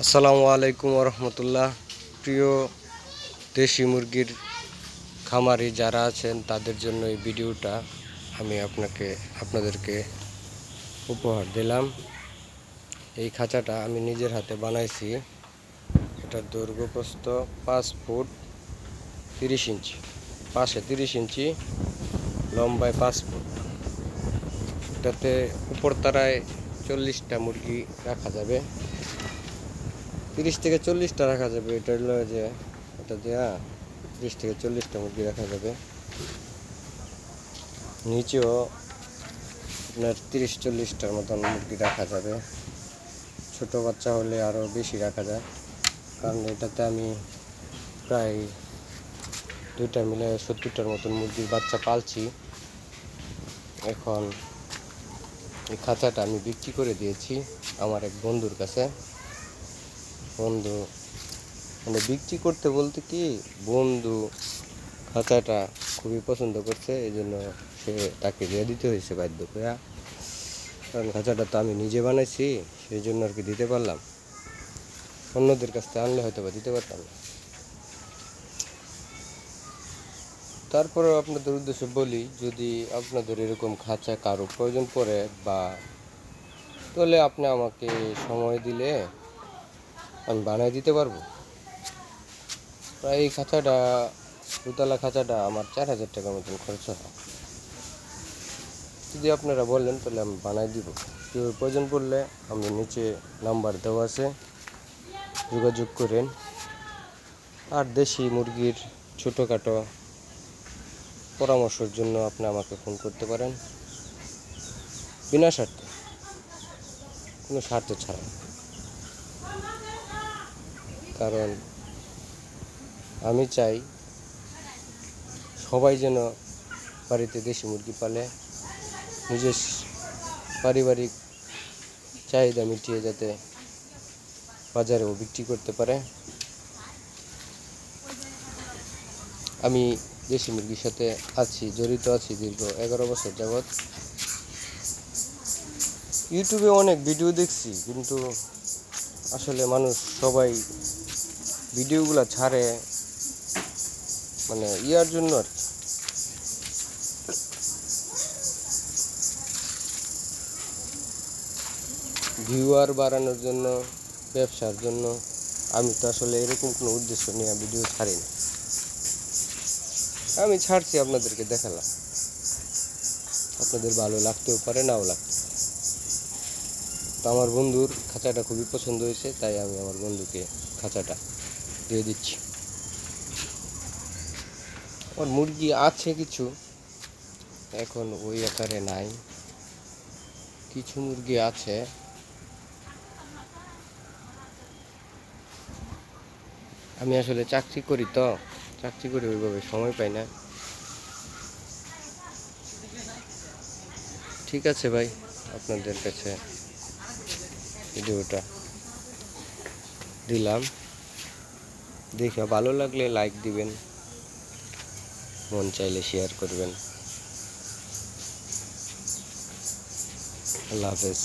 আসসালামু আলাইকুম রহমতুল্লাহ। প্রিয় দেশি মুরগির খামারি যারা আছেন তাদের জন্য এই ভিডিওটা আমি আপনাদেরকে উপহার দিলাম। এই খাঁচাটা আমি নিজের হাতে বানাইছি। এটার দৈর্ঘ্য প্রস্থ 5 ফুট 30 ইঞ্চি, পাশে 30 ইঞ্চি, লম্বায় 5 ফুট। এটাতে উপরতলায় 40টা মুরগি রাখা যাবে, 30 থেকে 40টা রাখা যাবে। এটা হলো যে এটা দেওয়া 30 থেকে 40টা মুরগি রাখা যাবে। নিচেও আপনার 30-40টার মতন মুরগি রাখা যাবে। ছোট বাচ্চা হলে আরও বেশি রাখা যায়, কারণ এটাতে আমি প্রায় দুইটা মিলে 70টার মতন মুরগির বাচ্চা পালছি। এখন এই খাঁচাটা আমি বিক্রি করে দিয়েছি আমার এক বন্ধুর কাছে। বন্ধু মানে বিক্রি করতে বলতে কি, বন্ধু খাঁচাটা খুবই পছন্দ করছে, এই জন্য তাকে দিয়ে দিতে হয়েছে বাধ্য করে। কারণ খাঁচাটা তো আমি নিজে বানাইছি, সেই জন্য আর কি দিতে পারলাম। অন্যদের কাছ থেকে আনলে হয়তো বা দিতে পারতাম না। তারপরেও আপনাদের উদ্দেশ্যে বলি, যদি আপনাদের এরকম খাঁচা কারো প্রয়োজন পড়ে বা তাহলে আপনি আমাকে সময় দিলে আমি বানিয়ে দিতে পারবো। প্রায় এই খাঁচাটা, দুতলা খাঁচাটা আমার 4000 টাকার মতন খরচ হয়। যদি আপনারা বলেন তাহলে আমি বানাই দিব। কেউ প্রয়োজন পড়লে আমি নিচে নাম্বার দেওয়া আছে, যোগাযোগ করেন। আর দেশি মুরগির ছোটোখাটো পরামর্শের জন্য আপনি আমাকে ফোন করতে পারেন, বিনা স্বার্থে, কোনো স্বার্থ ছাড়া। কারণ আমি চাই সবাই যেন বাড়িতে দেশি মুরগি পালে, নিজের পারিবারিক চাহিদা মিটিয়ে যাতে বাজারেও বিক্রি করতে পারে। আমি দেশি মুরগির সাথে জড়িত আছি দীর্ঘ 11 বছর যাবৎ। ইউটিউবে অনেক ভিডিও দেখছি, কিন্তু আসলে মানুষ সবাই ভিডিওগুলো ছাড়ে মানে ইয়ার জন্য আর কি। ভিউয়ার বাড়ানোর জন্য, ব্যবসার জন্য। আমি তো আসলে এরকম কোনো উদ্দেশ্য নিয়ে ভিডিও ছাড়ি না। আমি ছাড়ছি, আপনাদেরকে দেখালাম। আপনাদের ভালো লাগতেও পারে, নাও লাগতে পারে। তো আমার বন্ধুর খাঁচাটা খুবই পছন্দ হয়েছে, তাই আমি আমার বন্ধুকে খাঁচাটা দিয়ে দিচ্ছি। আমার মুরগি আছে কিছু, এখন ওই আকারে নাই। কিছু মুরগি আছে। আমি আসলে চাকরি করি, তো চাকরি করে ওইভাবে সময় পাই না। ঠিক আছে ভাই, আপনাদের কাছে ভিডিওটা দিলাম। দেখে ভালো লাগলে লাইক দিবেন, মন চাইলে শেয়ার করবেন। আল্লাহ হাফেজ।